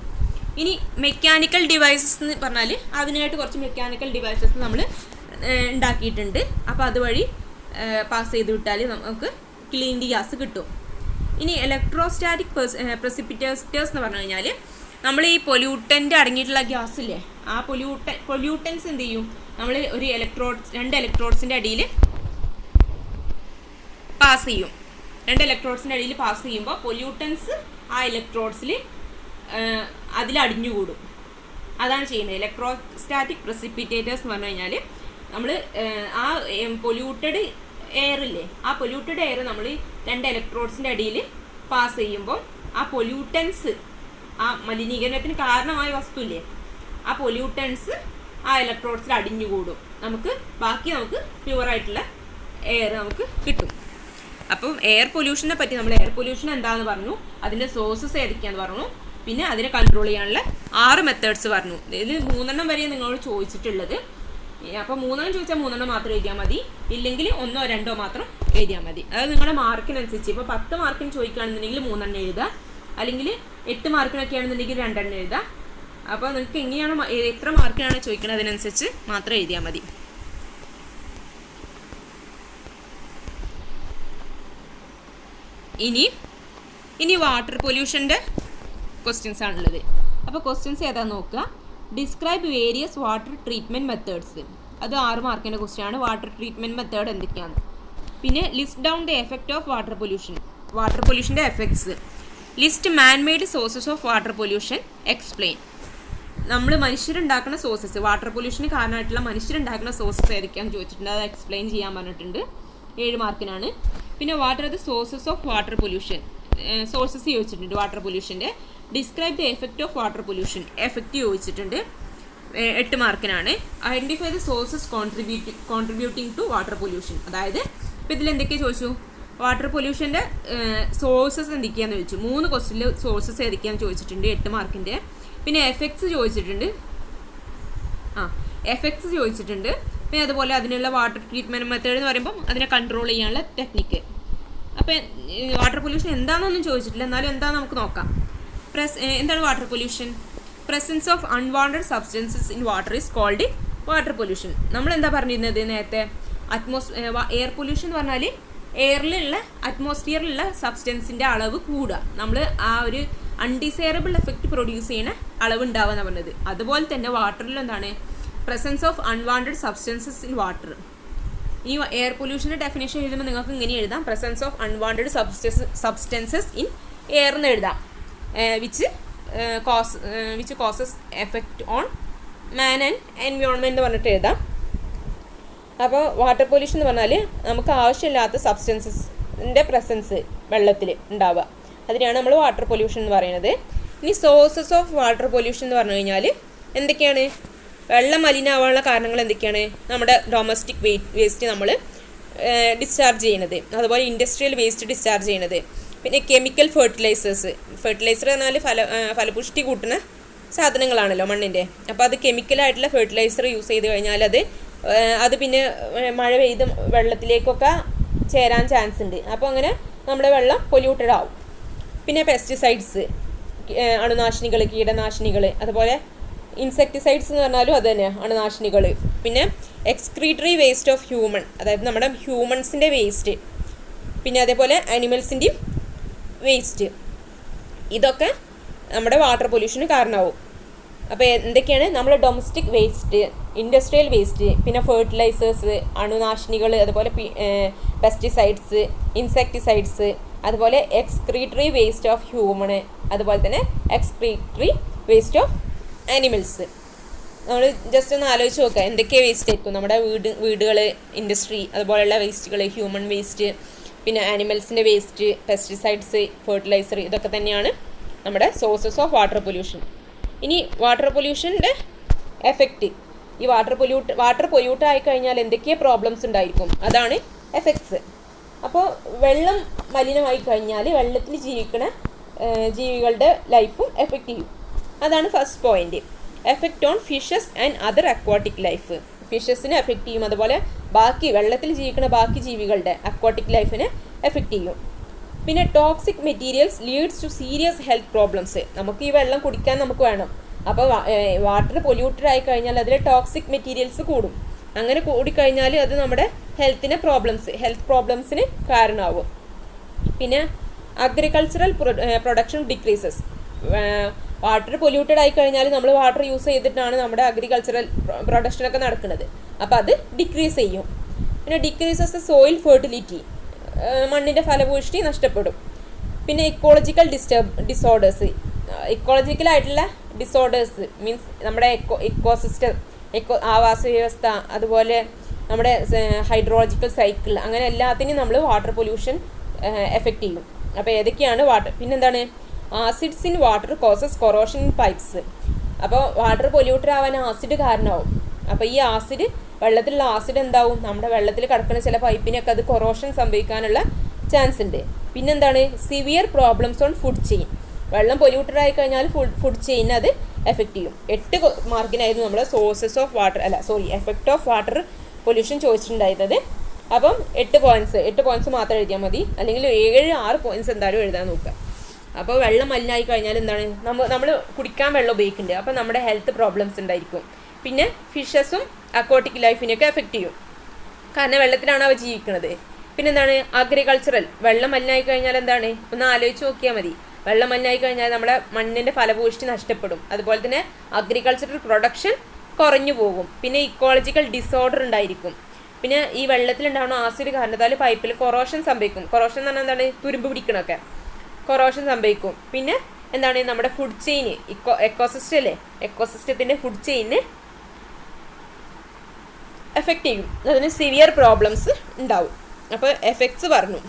ഇനി മെക്കാനിക്കൽ ഡിവൈസസ് എന്ന് പറഞ്ഞാൽ അതിനായിട്ട് കുറച്ച് മെക്കാനിക്കൽ ഡിവൈസസ് നമ്മൾ ഉണ്ടാക്കിയിട്ടുണ്ട്. അപ്പോൾ അതുവഴി പാസ് ചെയ്ത് വിട്ടാൽ നമുക്ക് ക്ലീൻഡ് ഗ്യാസ് കിട്ടും. ഇനി ഇലക്ട്രോസ്റ്റാറ്റിക് പ്രസിപ്പിറ്റേറ്റേഴ്സ് എന്ന് പറഞ്ഞു കഴിഞ്ഞാൽ നമ്മൾ ഈ പൊല്യൂട്ടൻ്റ് അടങ്ങിയിട്ടുള്ള ഗ്യാസ് ഇല്ലേ, ആ പൊല്യൂട്ടൻസ് എന്ത് ചെയ്യും, നമ്മൾ ഒരു രണ്ട് ഇലക്ട്രോഡ്സിൻ്റെ അടിയിൽ പാസ് ചെയ്യും. രണ്ട് ഇലക്ട്രോഡ്സിൻ്റെ അടിയിൽ പാസ് ചെയ്യുമ്പോൾ പൊല്യൂട്ടൻസ് ആ ഇലക്ട്രോഡ്സിൽ അതിലടിഞ്ഞുകൂടും. അതാണ് ചെയ്യുന്നത്. ഇലക്ട്രോസ്റ്റാറ്റിക് പ്രസിപ്പിറ്റേറ്റേഴ്സ് എന്ന് പറഞ്ഞു കഴിഞ്ഞാൽ നമ്മൾ ആ പൊല്യൂട്ടഡ് എയറില്ലേ, ആ പൊല്യൂട്ടഡ് എയർ നമ്മൾ രണ്ട് ഇലക്ട്രോഡ്സിൻ്റെ അടിയിൽ പാസ് ചെയ്യുമ്പോൾ ആ പൊല്യൂട്ടൻസ്, ആ മലിനീകരണത്തിന് കാരണമായ വസ്തുല്ലേ, ആ പൊല്യൂട്ടൻസ് ആ ഇലക്ട്രോഡ്സിൽ അടിഞ്ഞുകൂടും. നമുക്ക് പ്യുവറായിട്ടുള്ള എയർ നമുക്ക് കിട്ടും. അപ്പം എയർ പൊല്യൂഷനെ പറ്റി നമ്മൾ എയർ പൊല്യൂഷൻ എന്താണെന്ന് പറഞ്ഞു, അതിൻ്റെ സോഴ്സസ് ഏതൊക്കെയാണെന്ന് പറഞ്ഞു, പിന്നെ അതിനെ കൺട്രോൾ ചെയ്യാനുള്ള 6 മെത്തേഡ്സ് പറഞ്ഞു. ഇതിൽ 3 വരെ നിങ്ങളോട് ചോദിച്ചിട്ടുള്ളത്. അപ്പോൾ 3 ചോദിച്ചാൽ 3 മാത്രം എഴുതിയാൽ മതി, ഇല്ലെങ്കിൽ 1 or 2 മാത്രം എഴുതിയാൽ മതി. അതായത് നിങ്ങളുടെ മാർക്കിനനുസരിച്ച്. ഇപ്പോൾ 10 മാർക്കിന് ചോദിക്കുകയാണെന്നുണ്ടെങ്കിൽ 3 എഴുതുക, അല്ലെങ്കിൽ 8 മാർക്കിനൊക്കെ ആണെന്നുണ്ടെങ്കിൽ 2 എഴുതുക. അപ്പോൾ നിങ്ങൾക്ക് എങ്ങനെയാണോ എത്ര മാർക്കിനാണ് ചോദിക്കുന്നത് അതിനനുസരിച്ച് മാത്രം എഴുതിയാൽ മതി. ഇനി വാട്ടർ പൊല്യൂഷൻ്റെ ക്വസ്റ്റ്യൻസ് ആണുള്ളത്. അപ്പോൾ ക്വസ്റ്റ്യൻസ് ഏതാണെന്ന് നോക്കുക. Describe various water treatment methods. അത് 6 മാർക്കിൻ്റെ ക്വസ്റ്റ്യൻ ആണ്. വാട്ടർ ട്രീറ്റ്മെൻറ്റ് മെത്തേഡ് എന്തൊക്കെയാണ്. പിന്നെ list down the effect of water pollution. Water പൊല്യൂഷൻ്റെ effects. List manmade sources of water pollution. Explain. നമ്മൾ മനുഷ്യരുണ്ടാക്കുന്ന സോഴ്സസ്, വാട്ടർ പൊല്യൂഷന് കാരണമായിട്ടുള്ള മനുഷ്യരുണ്ടാക്കുന്ന സോഴ്സസ് ഏതൊക്കെയാണെന്ന് ചോദിച്ചിട്ടുണ്ട്. അത് എക്സ്പ്ലെയിൻ ചെയ്യാൻ പറഞ്ഞിട്ടുണ്ട്. 7 മാർക്കിനാണ്. പിന്നെ what are the sources of water pollution. Sources ചോദിച്ചിട്ടുണ്ട് വാട്ടർ പൊല്യൂഷൻ്റെ. Describe the effect of water pollution. Effect ചോദിച്ചിട്ടുണ്ട്. 8 മാർക്കിനാണ്. Identify the sources contributing to water pollution. അതായത് ഇപ്പോൾ ഇതിൽ എന്തൊക്കെയാണ് ചോദിച്ചു, വാട്ടർ പൊല്യൂഷൻ്റെ സോഴ്സസ് എന്തൊക്കെയാണെന്ന് ചോദിച്ചു. 3 ക്വസ്റ്റ്യനിൽ സോഴ്സസ് ഏതൊക്കെയാണെന്ന് ചോദിച്ചിട്ടുണ്ട് 8 മാർക്കിൻ്റെ. പിന്നെ എഫക്ട്സ് ചോദിച്ചിട്ടുണ്ട്. എഫക്ട്സ് ചോദിച്ചിട്ടുണ്ട്. പിന്നെ അതുപോലെ അതിനുള്ള വാട്ടർ ട്രീറ്റ്മെൻറ്റ് മെത്തേഡ് എന്ന് പറയുമ്പോൾ അതിനെ കൺട്രോൾ ചെയ്യാനുള്ള ടെക്നിക്ക്. അപ്പോൾ വാട്ടർ പൊല്യൂഷൻ എന്താണെന്നൊന്നും ചോദിച്ചിട്ടില്ല, എന്നാലും എന്താണെന്ന് നമുക്ക് നോക്കാം. എന്താണ് water pollution? Presence of unwanted substances in water is called water pollution. നമ്മളെന്താ പറഞ്ഞിരുന്നത് നേരത്തെ? എയർ പൊല്യൂഷൻ എന്ന് പറഞ്ഞാൽ എയറിലുള്ള അറ്റ്മോസ്ഫിയറിലുള്ള സബ്സ്റ്റൻസിൻ്റെ അളവ് കൂടുക, നമ്മൾ ആ ഒരു അൺഡിസൈറബിൾ എഫക്റ്റ് പ്രൊഡ്യൂസ് ചെയ്യുന്ന അളവ് ഉണ്ടാവുക പറഞ്ഞത്. അതുപോലെ തന്നെ വാട്ടറിൽ എന്താണ് presence of unwanted substances in water. ഈ എയർ പൊല്യൂഷൻ്റെ ഡെഫിനേഷൻ എഴുതുമ്പോൾ നിങ്ങൾക്ക് ഇങ്ങനെ എഴുതാം, presence of unwanted substances in air എന്ന് എഴുതാം. Which causes effect on man and environment എന്ന് പറഞ്ഞിട്ട് എഴുതാം. അപ്പോൾ വാട്ടർ പൊല്യൂഷൻ എന്ന് പറഞ്ഞാൽ നമുക്ക് ആവശ്യമില്ലാത്ത സബ്സ്റ്റൻസസിൻ്റെ പ്രസൻസ് വെള്ളത്തിൽ ഉണ്ടാവുക, അതിനെയാണ് നമ്മൾ വാട്ടർ പൊല്യൂഷൻ എന്ന് പറയുന്നത്. ഇനി സോഴ്സസ് ഓഫ് വാട്ടർ പൊല്യൂഷൻ എന്ന് പറഞ്ഞു കഴിഞ്ഞാൽ എന്തൊക്കെയാണ്? വെള്ളം മലിനമാവാനുള്ള കാരണങ്ങൾ എന്തൊക്കെയാണ്? നമ്മുടെ ഡൊമസ്റ്റിക് വേസ്റ്റ് നമ്മൾ ഡിസ്ചാർജ് ചെയ്യുന്നത്, അതുപോലെ ഇൻഡസ്ട്രിയൽ വേസ്റ്റ് ഡിസ്ചാർജ് ചെയ്യുന്നത്, പിന്നെ കെമിക്കൽ ഫെർട്ടിലൈസർ പറഞ്ഞാൽ ഫലപുഷ്ടി കൂട്ടുന്ന സാധനങ്ങളാണല്ലോ മണ്ണിൻ്റെ. അപ്പോൾ അത് കെമിക്കലായിട്ടുള്ള ഫെർട്ടിലൈസർ യൂസ് ചെയ്ത് കഴിഞ്ഞാൽ അത് പിന്നെ മഴ പെയ്ത് വെള്ളത്തിലേക്കൊക്കെ ചേരാൻ ചാൻസ് ഉണ്ട്. അപ്പോൾ അങ്ങനെ നമ്മുടെ വെള്ളം പൊല്യൂട്ടഡ് ആവും. പിന്നെ പെസ്റ്റിസൈഡ്സ്, അണുനാശിനികൾ, കീടനാശിനികൾ, അതുപോലെ ഇൻസെക്ടിസൈഡ്സ് എന്ന് പറഞ്ഞാലും അത് തന്നെയാണ് അണുനാശിനികൾ. പിന്നെ എക്സ്ക്രീറ്ററി വേസ്റ്റ് ഓഫ് ഹ്യൂമൺ, അതായത് നമ്മുടെ ഹ്യൂമൻസിൻ്റെ വേസ്റ്റ്, പിന്നെ അതേപോലെ ആനിമൽസിൻ്റെയും വേസ്റ്റ്, ഇതൊക്കെ നമ്മുടെ വാട്ടർ പൊല്യൂഷന് കാരണമാവും. അപ്പോൾ എന്തൊക്കെയാണ്? നമ്മൾ ഡൊമസ്റ്റിക് വേസ്റ്റ്, ഇൻഡസ്ട്രിയൽ വേസ്റ്റ്, പിന്നെ ഫെർട്ടിലൈസേഴ്സ്, അണുനാശിനികൾ, അതുപോലെ പെസ്റ്റിസൈഡ്സ്, ഇൻസെക്ടിസൈഡ്സ്, അതുപോലെ എക്സ്ക്രീറ്ററി വേസ്റ്റ് ഓഫ് ഹ്യൂമണ്, അതുപോലെ തന്നെ എക്സ്ക്രീറ്ററി വേസ്റ്റ് ഓഫ് ആനിമൽസ്. നമ്മൾ ജസ്റ്റ് ഒന്ന് ആലോചിച്ച് നോക്കുക എന്തൊക്കെയാണ് വേസ്റ്റ് ആയിരിക്കും. നമ്മുടെ വീടുകൾ, ഇൻഡസ്ട്രി, അതുപോലെയുള്ള വേസ്റ്റുകൾ, ഹ്യൂമൻ വേസ്റ്റ്, പിന്നെ ആനിമൽസിൻ്റെ വേസ്റ്റ്, പെസ്റ്റിസൈഡ്സ്, ഫെർട്ടിലൈസർ, ഇതൊക്കെ തന്നെയാണ് നമ്മുടെ സോഴ്സസ് ഓഫ് വാട്ടർ പൊല്യൂഷൻ. ഇനി വാട്ടർ പൊല്യൂഷൻ്റെ എഫക്റ്റ്, ഈ വാട്ടർ പൊല്യൂട്ട് ആയി കഴിഞ്ഞാൽ എന്തൊക്കെ പ്രോബ്ലംസ് ഉണ്ടായിരിക്കും, അതാണ് എഫക്ട്സ്. അപ്പോൾ വെള്ളം മലിനമായി കഴിഞ്ഞാൽ വെള്ളത്തിൽ ജീവിക്കുന്ന ജീവികളുടെ ലൈഫും എഫക്റ്റ് ചെയ്യും. അതാണ് first point. Effect on fishes and other aquatic life. ഫിഷസിനെ എഫക്റ്റ് ചെയ്യും, അതുപോലെ ബാക്കി വെള്ളത്തിൽ ജീവിക്കുന്ന ബാക്കി ജീവികളുടെ അക്വാട്ടിക് ലൈഫിനെ എഫക്റ്റ് ചെയ്യും. പിന്നെ toxic materials leads to serious health problems. നമുക്ക് ഈ വെള്ളം കുടിക്കാൻ നമുക്ക് വേണം. അപ്പോൾ വാട്ടർ പൊല്യൂട്ടഡ് ആയി കഴിഞ്ഞാൽ അതിൽ ടോക്സിക് മെറ്റീരിയൽസ് കൂടും. അങ്ങനെ കൂടിക്കഴിഞ്ഞാൽ അത് നമ്മുടെ ഹെൽത്ത് പ്രോബ്ലംസിന് കാരണമാവും. പിന്നെ agricultural production decreases. Water polluted ആയി കഴിഞ്ഞാൽ നമ്മൾ വാട്ടർ യൂസ് ചെയ്തിട്ടാണ് നമ്മുടെ അഗ്രികൾച്ചറൽ പ്രൊഡക്ഷനൊക്കെ നടക്കുന്നത്. അപ്പോൾ അത് ഡിക്രീസ് ചെയ്യും. പിന്നെ ഡിക്രീസസ് സോയിൽ ഫെർട്ടിലിറ്റി. മണ്ണിൻ്റെ ഫലഭൂഷ്ടി നഷ്ടപ്പെടും. പിന്നെ ഇക്കോളജിക്കൽ ഡിസോർഡേഴ്സ്. ഇക്കോളജിക്കലായിട്ടുള്ള ഡിസോർഡേഴ്സ് മീൻസ് നമ്മുടെ ആവാസ വ്യവസ്ഥ, അതുപോലെ നമ്മുടെ ഹൈഡ്രോളജിക്കൽ സൈക്കിൾ, അങ്ങനെ എല്ലാത്തിനും നമ്മൾ വാട്ടർ പൊല്യൂഷൻ എഫക്റ്റ് ചെയ്യും. അപ്പോൾ ഏതൊക്കെയാണ് പിന്നെന്താണ് acids in water causes corrosion in pipes. അപ്പോൾ വാട്ടർ പൊല്യൂട്ടഡ് ആവാൻ ആസിഡ് കാരണമാവും. അപ്പോൾ ഈ ആസിഡ്, വെള്ളത്തിലുള്ള ആസിഡ് എന്താവും, നമ്മുടെ വെള്ളത്തിൽ കിടക്കുന്ന ചില പൈപ്പിനൊക്കെ അത് കൊറോഷൻ സംഭവിക്കാനുള്ള ചാൻസ് ഉണ്ട്. പിന്നെന്താണ് severe problems on food chain. വെള്ളം പൊല്യൂട്ടഡ് ആയി കഴിഞ്ഞാൽ ഫുഡ് ചെയിനെ അത് എഫക്റ്റ് ചെയ്യും. 8 മാർക്കിനായിരുന്നു നമ്മൾ sources of water effect of water pollution ചോദിച്ചിട്ടുണ്ടായിരുന്നത്. അപ്പം 8 പോയിന്റ്സ് മാത്രം എഴുതിയാൽ മതി, അല്ലെങ്കിൽ 7-6 പോയിന്റ്സ് എന്തായാലും എഴുതാൻ നോക്കുക. അപ്പോൾ വെള്ളം മലിനായി കഴിഞ്ഞാൽ എന്താണ്, നമ്മൾ കുടിക്കാൻ വെള്ളം ഉപയോഗിക്കുന്നുണ്ട്, അപ്പോൾ നമ്മുടെ ഹെൽത്ത് പ്രോബ്ലംസ് ഉണ്ടായിരിക്കും. പിന്നെ ഫിഷസും അക്വാട്ടിക് ലൈഫിനെയൊക്കെ എഫക്റ്റ് ചെയ്യും, കാരണം വെള്ളത്തിലാണ് അവ ജീവിക്കുന്നത്. പിന്നെന്താണ് അഗ്രികൾച്ചറൽ. വെള്ളം മലിനായി കഴിഞ്ഞാൽ എന്താണ്, ഒന്ന് ആലോചിച്ച് നോക്കിയാൽ മതി. വെള്ളം മലിനായി കഴിഞ്ഞാൽ നമ്മുടെ മണ്ണിൻ്റെ ഫലഭൂഷ്ടി നഷ്ടപ്പെടും, അതുപോലെ തന്നെ അഗ്രികൾച്ചറൽ പ്രൊഡക്ഷൻ കുറഞ്ഞു പോകും. പിന്നെ ഇക്കോളജിക്കൽ ഡിസോർഡർ ഉണ്ടായിരിക്കും. പിന്നെ ഈ വെള്ളത്തിലുണ്ടാവുന്ന ആസിഡ് കാരണത്താൽ പൈപ്പിൽ കൊറോഷൻ സംഭവിക്കും. കൊറോഷൻ എന്ന് പറഞ്ഞാൽ എന്താണ്, തുരുമ്പ് പിടിക്കണമൊക്കെ, കൊറോഷൻ സംഭവിക്കും. പിന്നെ എന്താണ്, നമ്മുടെ ഫുഡ് ചെയിന്, എക്കോസിസ്റ്റത്തിൻ്റെ ഫുഡ് ചെയിന് എഫക്റ്റ് ചെയ്യും. അതിന് സിവിയർ പ്രോബ്ലംസ് ഉണ്ടാവും. അപ്പോൾ എഫക്ട്സ് പറഞ്ഞു,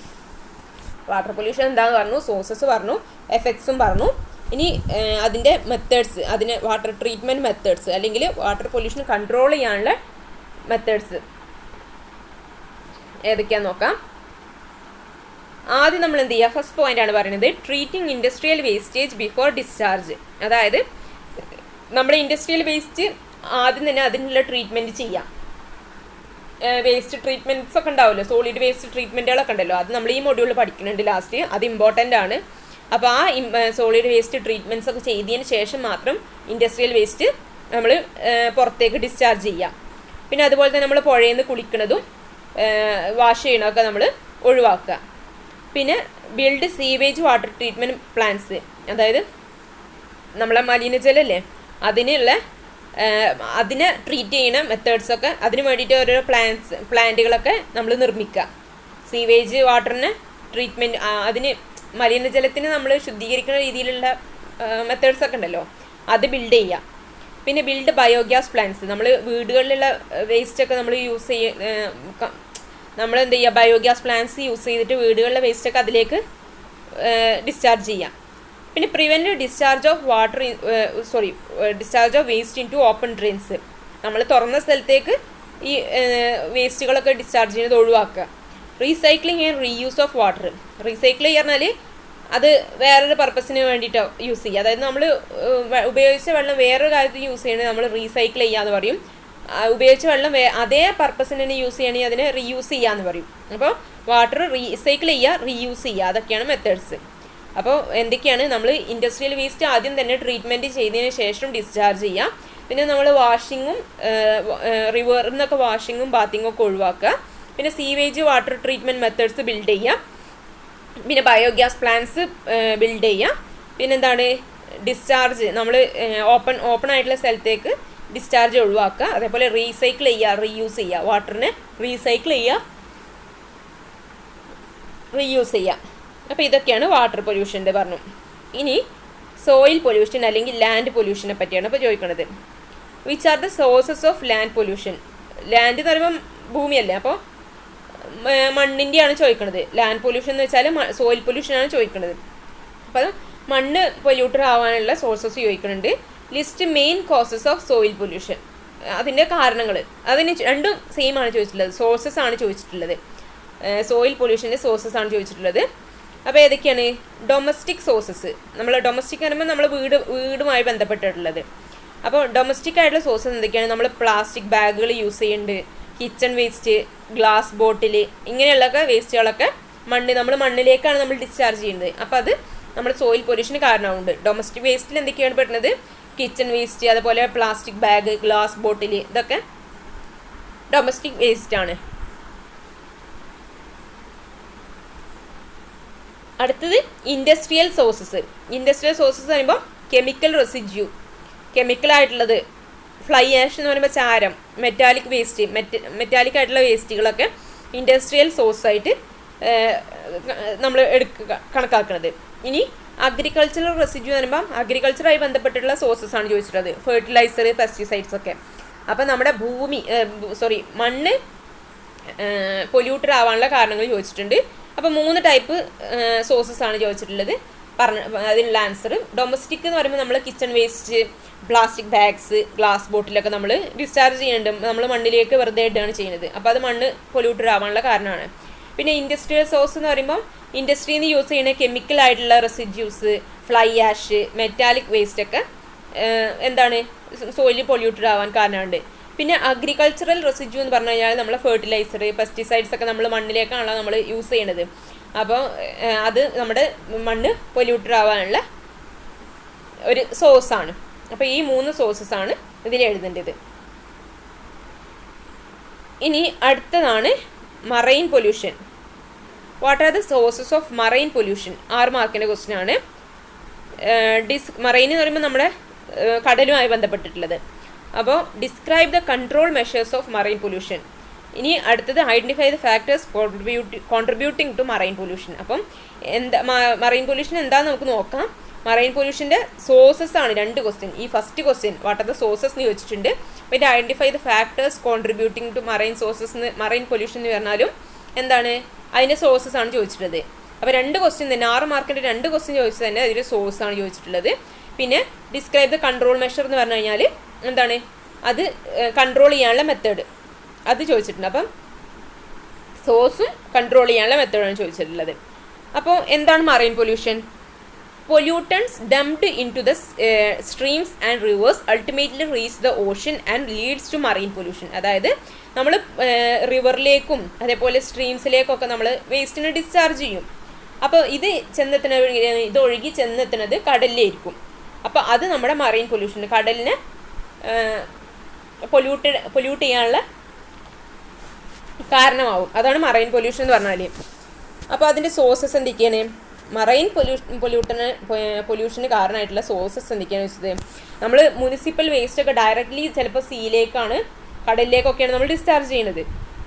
വാട്ടർ പൊല്യൂഷൻ എന്താണെന്ന് പറഞ്ഞു, സോഴ്സസ് പറഞ്ഞു, എഫക്ട്സും പറഞ്ഞു. ഇനി അതിൻ്റെ മെത്തേഡ്സ്, വാട്ടർ ട്രീറ്റ്മെൻറ്റ് മെത്തേഡ്സ്, അല്ലെങ്കിൽ വാട്ടർ പൊല്യൂഷൻ കൺട്രോൾ ചെയ്യാനുള്ള മെത്തേഡ്സ് ഏതൊക്കെയാണെന്ന് നോക്കാം. ആദ്യം നമ്മൾ എന്ത് ചെയ്യുക, ഫസ്റ്റ് പോയിന്റ് ആണ് പറയുന്നത് treating industrial wastage before discharge. അതായത് നമ്മുടെ ഇൻഡസ്ട്രിയൽ വേസ്റ്റ് ആദ്യം തന്നെ അതിനുള്ള ട്രീറ്റ്മെൻറ്റ് ചെയ്യാം. വേസ്റ്റ് ട്രീറ്റ്മെൻറ്റ്സ് ഒക്കെ ഉണ്ടാവുമല്ലോ, സോളിഡ് വേസ്റ്റ് ട്രീറ്റ്മെൻറ്റുകളൊക്കെ ഉണ്ടല്ലോ, അത് നമ്മൾ ഈ മൊഡ്യൂളിൽ പഠിക്കുന്നുണ്ട് ലാസ്റ്റ്, അത് ഇമ്പോർട്ടൻ്റ് ആണ്. അപ്പോൾ ആ സോളിഡ് വേസ്റ്റ് ട്രീറ്റ്മെൻറ്റ്സ് ഒക്കെ ചെയ്തതിന് ശേഷം മാത്രം ഇൻഡസ്ട്രിയൽ വേസ്റ്റ് നമ്മൾ പുറത്തേക്ക് ഡിസ്ചാർജ് ചെയ്യാം. പിന്നെ അതുപോലെ തന്നെ നമ്മൾ പുഴയിൽ നിന്ന് കുളിക്കുന്നതും വാഷ് ചെയ്യണമൊക്കെ നമ്മൾ ഒഴിവാക്കുക. പിന്നെ build sewage water treatment plants. അതായത് നമ്മളെ മലിനജലല്ലേ, അതിനെ ട്രീറ്റ് ചെയ്യുന്ന മെത്തേഡ്സൊക്കെ, അതിന് വേണ്ടിയിട്ട് ഓരോ പ്ലാന്റുകളൊക്കെ നമ്മൾ നിർമ്മിക്കുക. സീവേജ് വാട്ടറിന് ട്രീറ്റ്മെൻറ്റ്, അതിന് മലിനജലത്തിന് നമ്മൾ ശുദ്ധീകരിക്കുന്ന രീതിയിലുള്ള മെത്തേഡ്സൊക്കെ ഉണ്ടല്ലോ, അത് ബിൽഡ് ചെയ്യുക. പിന്നെ ബിൽഡ് ബയോഗ്യാസ് പ്ലാന്റ്സ്. നമ്മൾ വീടുകളിലുള്ള വേസ്റ്റൊക്കെ നമ്മൾ നമ്മൾ എന്ത് ചെയ്യുക, ബയോഗ്യാസ് പ്ലാന്റ്സ് യൂസ് ചെയ്തിട്ട് വീടുകളിലെ വേസ്റ്റൊക്കെ അതിലേക്ക് ഡിസ്ചാർജ് ചെയ്യാം. പിന്നെ prevent discharge of waste into open drains. നമ്മൾ തുറന്ന സ്ഥലത്തേക്ക് ഈ വേസ്റ്റുകളൊക്കെ ഡിസ്ചാർജ് ചെയ്യുന്നത് ഒഴിവാക്കുക. Recycling and reuse of water. Recycle പറഞ്ഞാൽ അത് വേറൊരു പർപ്പസിന് വേണ്ടിയിട്ട് യൂസ് ചെയ്യുക. അതായത് നമ്മൾ ഉപയോഗിച്ച വെള്ളം വേറൊരു കാര്യത്തിൽ യൂസ് ചെയ്യണമെങ്കിൽ നമ്മൾ റീസൈക്കിൾ ചെയ്യാന്ന് പറയും. ഉപയോഗിച്ച വെള്ളം അതേ പർപ്പസിന് തന്നെ യൂസ് ചെയ്യണമെങ്കിൽ അതിനെ റീയൂസ് ചെയ്യാന്ന് പറയും. അപ്പോൾ വാട്ടർ റീസൈക്കിൾ ചെയ്യുക, റീയൂസ് ചെയ്യുക, അതൊക്കെയാണ് മെത്തേഡ്സ്. അപ്പോൾ എന്തൊക്കെയാണ്, നമ്മൾ ഇൻഡസ്ട്രിയൽ വേസ്റ്റ് ആദ്യം തന്നെ ട്രീറ്റ്മെൻറ്റ് ചെയ്തതിന് ശേഷം ഡിസ്ചാർജ് ചെയ്യുക. പിന്നെ നമ്മൾ വാഷിങ്ങും റിവറിൽ നിന്നൊക്കെ വാഷിങ്ങും ബാത്തിങ്ങും ഒക്കെ ഒഴിവാക്കുക. പിന്നെ sewage water treatment methods build ചെയ്യുക. പിന്നെ ബയോഗ്യാസ് പ്ലാന്റ്സ് ബിൽഡ് ചെയ്യുക. പിന്നെന്താണ്, ഡിസ്ചാർജ് നമ്മൾ ഓപ്പൺ ആയിട്ടുള്ള സ്ഥലത്തേക്ക് ഡിസ്ചാർജ് ഒഴിവാക്കുക. അതേപോലെ റീസൈക്കിൾ ചെയ്യുക, റീയൂസ് ചെയ്യുക, വാട്ടറിനെ റീസൈക്കിൾ ചെയ്യുക, റീയൂസ് ചെയ്യുക. അപ്പോൾ ഇതൊക്കെയാണ് വാട്ടർ പൊല്യൂഷൻ്റെ പറഞ്ഞു. ഇനി സോയിൽ പൊല്യൂഷൻ അല്ലെങ്കിൽ ലാൻഡ് പൊല്യൂഷനെ പറ്റിയാണ് ഇപ്പോൾ ചോദിക്കുന്നത്. Which are the sources of land pollution? Land എന്ന് പറയുമ്പോൾ ഭൂമിയല്ലേ, അപ്പോൾ മണ്ണിൻ്റെയാണ് ചോദിക്കുന്നത്. ലാൻഡ് പൊല്യൂഷൻ എന്ന് വെച്ചാൽ സോയിൽ പൊല്യൂഷനാണ് ചോദിക്കുന്നത്. അപ്പോൾ മണ്ണ് പൊല്യൂട്ടഡ് ആവാനുള്ള സോഴ്സസ് ചോദിക്കുന്നുണ്ട്. List main causes of soil pollution, അതിൻ്റെ കാരണങ്ങൾ. അതിന് രണ്ടും സെയിം ആണ് ചോദിച്ചിട്ടുള്ളത്, സോഴ്സസ് ആണ് ചോദിച്ചിട്ടുള്ളത്. സോയിൽ പൊല്യൂഷൻ്റെ സോഴ്സസ് ആണ് ചോദിച്ചിട്ടുള്ളത്. അപ്പോൾ ഏതൊക്കെയാണ്? Domestic sources. നമ്മൾ ഡൊമസ്റ്റിക് പറയുമ്പോൾ നമ്മൾ വീടുമായി ബന്ധപ്പെട്ടിട്ടുള്ളത്. അപ്പോൾ ഡൊമസ്റ്റിക് ആയിട്ടുള്ള സോഴ്സസ് എന്തൊക്കെയാണ്? നമ്മൾ പ്ലാസ്റ്റിക് ബാഗുകൾ യൂസ് ചെയ്യുന്നുണ്ട്, കിച്ചൺ വേസ്റ്റ്, ഗ്ലാസ് ബോട്ടിൽ, ഇങ്ങനെയുള്ളൊക്കെ വേസ്റ്റുകളൊക്കെ നമ്മൾ മണ്ണിലേക്കാണ് നമ്മൾ ഡിസ്ചാർജ് ചെയ്യുന്നത്. അപ്പോൾ അത് നമ്മുടെ സോയിൽ പൊല്യൂഷന് കാരണമാകുന്നുണ്ട്. ഡൊമസ്റ്റിക് വേസ്റ്റിൽ എന്തൊക്കെയാണ് പെടുന്നത്? കിച്ചൺ വേസ്റ്റ്, അതുപോലെ പ്ലാസ്റ്റിക് ബാഗ്, ഗ്ലാസ് ബോട്ടിൽ, ഇതൊക്കെ ഡൊമസ്റ്റിക് വേസ്റ്റ് ആണ്. അടുത്തത് ഇൻഡസ്ട്രിയൽ സോഴ്സസ്. ഇൻഡസ്ട്രിയൽ സോഴ്സസ് പറയുമ്പോൾ കെമിക്കൽ റെസിഡ്യൂ, കെമിക്കലായിട്ടുള്ളത്. ഫ്ലൈ ആഷ് എന്ന് പറയുമ്പോൾ ചാരം, മെറ്റാലിക് വേസ്റ്റ്, മെറ്റാലിക് ആയിട്ടുള്ള വേസ്റ്റുകളൊക്കെ ഇൻഡസ്ട്രിയൽ സോഴ്സായിട്ട് നമ്മൾ കണക്കാക്കുന്നത്. ഇനി അഗ്രികൾച്ചറൽ റെസിഡ്യൂ എന്ന് പറയുമ്പോൾ അഗ്രികൾച്ചറുമായി ബന്ധപ്പെട്ടിട്ടുള്ള സോഴ്സസ് ആണ് ചോദിച്ചിട്ടുള്ളത്. ഫെർട്ടിലൈസർ, പെസ്റ്റിസൈഡ്സ് ഒക്കെ. അപ്പം നമ്മുടെ മണ്ണ് പൊല്യൂട്ടഡ് ആവാനുള്ള കാരണങ്ങൾ ചോദിച്ചിട്ടുണ്ട്. അപ്പോൾ 3 ടൈപ്പ് സോഴ്സസ് ആണ് ചോദിച്ചിട്ടുള്ളത്. അതിനുള്ള ആൻസർ ഡൊമസ്റ്റിക് എന്ന് പറയുമ്പോൾ നമ്മൾ kitchen waste, plastic bags, glass ബോട്ടിലൊക്കെ നമ്മൾ ഡിസ്ചാർജ് ചെയ്യുന്നുണ്ട്, നമ്മൾ മണ്ണിലേക്ക് വെറുതെ ഇടുകയാണ് ചെയ്യുന്നത്. അപ്പോൾ അത് മണ്ണ് പൊല്യൂട്ടഡ് ആവാനുള്ള കാരണമാണ്. പിന്നെ ഇൻഡസ്ട്രിയൽ സോഴ്സ് എന്ന് പറയുമ്പോൾ ഇൻഡസ്ട്രിയിൽ നിന്ന് യൂസ് ചെയ്യുന്ന കെമിക്കൽ ആയിട്ടുള്ള residues, fly ash, metallic waste ഒക്കെ എന്താണ് സോയിൽ പൊല്യൂട്ടഡ് ആവാൻ കാരണമുണ്ട്. പിന്നെ അഗ്രികൾച്ചറൽ റെസിഡ്യൂ എന്ന് പറഞ്ഞു കഴിഞ്ഞാൽ നമ്മൾ ഫെർട്ടിലൈസർ, പെസ്റ്റിസൈഡ്സ് ഒക്കെ നമ്മൾ മണ്ണിലേക്കാണല്ലോ നമ്മൾ യൂസ് ചെയ്യണത്. അപ്പോൾ അത് നമ്മുടെ മണ്ണ് പൊല്യൂട്ടഡ് ആവാനുള്ള ഒരു സോഴ്സാണ്. അപ്പോൾ ഈ 3 സോഴ്സസ് ആണ് ഇതിൽ എഴുതേണ്ടത്. ഇനി അടുത്തതാണ് marine pollution. What are the sources of marine pollution? 6 മാർക്കിൻ്റെ ക്വസ്റ്റ്യൻ ആണ്. മറൈൻ എന്ന് പറയുമ്പോൾ നമ്മുടെ കടലുമായി ബന്ധപ്പെട്ടിട്ടുള്ളത്. അപ്പോൾ describe the control measures of marine pollution. ഇനി അടുത്തത് identify the factors contributing to marine pollution. അപ്പം മറൈൻ പൊല്യൂഷൻ എന്താണെന്ന് നമുക്ക് നോക്കാം. മറൈൻ പൊല്യൂഷൻ്റെ സോഴ്സസ് ആണ് 2 ക്വസ്റ്റ്യൻ. ഈ first question what are the sources എന്ന് ചോദിച്ചിട്ടുണ്ട്. പിന്നെ identify the factors contributing to marine sources, marine pollution എന്ന് പറഞ്ഞാലും എന്താണ് അതിൻ്റെ സോഴ്സസ് ആണ് ചോദിച്ചിട്ടുള്ളത്. അപ്പോൾ 2 ക്വസ്റ്റ്യൻ തന്നെ, 6 മാർക്കിൻ്റെ 2 ക്വസ്റ്റ്യൻ ചോദിച്ചത് തന്നെ അതിൻ്റെ സോഴ്സാണ് ചോദിച്ചിട്ടുള്ളത്. പിന്നെ ഡിസ്ക്രൈബ് ദ കൺട്രോൾ മെഷർ എന്ന് പറഞ്ഞു കഴിഞ്ഞാൽ എന്താണ് അത് കൺട്രോൾ ചെയ്യാനുള്ള മെത്തേഡ് അത് ചോദിച്ചിട്ടുണ്ട്. അപ്പം സോഴ്സും കൺട്രോൾ ചെയ്യാനുള്ള മെത്തേഡാണ് ചോദിച്ചിട്ടുള്ളത്. അപ്പോൾ എന്താണ് marine pollution? Pollutants dumped into the streams and rivers ultimately reach the ocean and leads to marine pollution. അതായത് നമ്മൾ റിവറിലേക്കും അതേപോലെ സ്ട്രീംസിലേക്കൊക്കെ നമ്മൾ വേസ്റ്റിനെ ഡിസ്ചാർജ് ചെയ്യും. അപ്പോൾ ഇത് ഒഴുകി ചെന്നെത്തുന്നത് കടലിലായിരിക്കും. അപ്പോൾ അത് നമ്മുടെ മറൈൻ പൊല്യൂഷൻ, കടലിനെ പൊല്യൂട്ട് ചെയ്യാനുള്ള കാരണമാവും. അതാണ് മറൈൻ പൊല്യൂഷൻ എന്ന് പറഞ്ഞാൽ. അപ്പോൾ അതിൻ്റെ സോഴ്സസ് എന്തൊക്കെയാണ്? മറൈൻ പൊല്യൂഷന് കാരണമായിട്ടുള്ള സോഴ്സസ് എന്തൊക്കെയാണെന്ന് വെച്ചത്, നമ്മൾ മുനിസിപ്പൽ വേസ്റ്റ് ഒക്കെ ഡയറക്റ്റ്ലി ചിലപ്പോൾ സീയിലേക്കാണ്, കടലിലേക്കൊക്കെയാണ് നമ്മൾ ഡിസ്ചാർജ് ചെയ്യുന്നത്.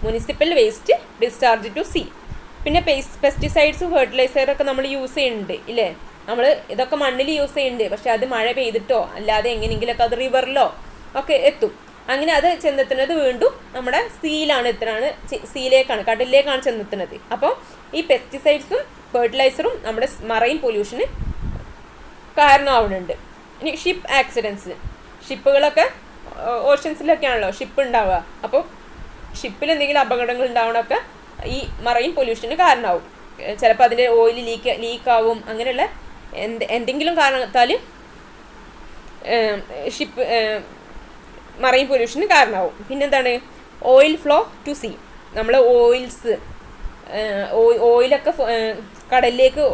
Municipal waste discharge to sea. പിന്നെ പെസ്റ്റിസൈഡ്സ്, ഫെർട്ടിലൈസറൊക്കെ നമ്മൾ യൂസ് ചെയ്യുന്നുണ്ട് ഇല്ലേ? നമ്മൾ ഇതൊക്കെ മണ്ണിൽ യൂസ് ചെയ്യുന്നുണ്ട്, പക്ഷെ അത് മഴ പെയ്തിട്ടോ അല്ലാതെ എങ്ങനെയെങ്കിലുമൊക്കെ അത് റിവറിലോ ഒക്കെ എത്തും. അങ്ങനെ അത് ചെന്നെത്തുന്നത് വീണ്ടും നമ്മുടെ സീയിലേക്കാണ്, കടലിലേക്കാണ് ചെന്നെത്തുന്നത്. അപ്പോൾ ഈ പെസ്റ്റിസൈഡ്സും ഫെർട്ടിലൈസറും നമ്മുടെ മറൈൻ പൊല്യൂഷന് കാരണമാവുന്നുണ്ട്. ഇനി ഷിപ്പ് ആക്സിഡൻസ്, ഷിപ്പുകളൊക്കെ ഓഷൻസിലൊക്കെയാണല്ലോ ഷിപ്പ് ഉണ്ടാവുക. അപ്പോൾ ഷിപ്പിൽ എന്തെങ്കിലും അപകടങ്ങൾ ഉണ്ടാവണമൊക്കെ ഈ മറൈൻ പൊല്യൂഷന് കാരണമാവും. ചിലപ്പോൾ അതിൻ്റെ ഓയിൽ ലീക്കാവും. അങ്ങനെയുള്ള എന്തെങ്കിലും കാരണത്താൽ ഷിപ്പ് മറൈൻ പൊല്യൂഷന് കാരണമാവും. പിന്നെന്താണ്? Oil flow to sea. നമ്മൾ ഓയിലൊക്കെ കടലിലേക്ക്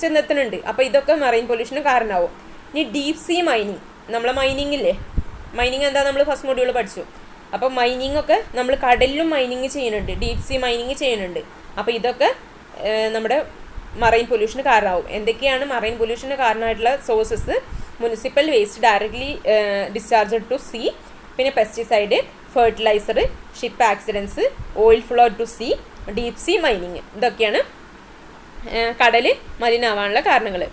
ചെന്നെത്തുന്നുണ്ട്. അപ്പോൾ ഇതൊക്കെ മറൈൻ പൊല്യൂഷന് കാരണമാവും. ഇനി ഡീപ് സീ മൈനിങ്, നമ്മളെ മൈനിങ്ങില്ലേ, മൈനിങ് എന്താ നമ്മൾ ഫസ്റ്റ് മൊഡ്യൂൾ പഠിച്ചു. അപ്പോൾ മൈനിങ് ഒക്കെ നമ്മൾ കടലിലും മൈനിങ് ചെയ്യുന്നുണ്ട്, ഡീപ് സീ മൈനിങ് ചെയ്യുന്നുണ്ട്. അപ്പോൾ ഇതൊക്കെ നമ്മുടെ മറൈൻ പൊല്യൂഷന് കാരണമാവും. എന്തൊക്കെയാണ് മറൈൻ പൊല്യൂഷന് കാരണമായിട്ടുള്ള sources? Municipal waste directly discharge to sea, പിന്നെ pesticide, fertiliser, ship accidents, oil flow to sea, deep sea mining. ഇതൊക്കെയാണ് കടൽ മലിനമാവാനുള്ള കാരണങ്ങൾ.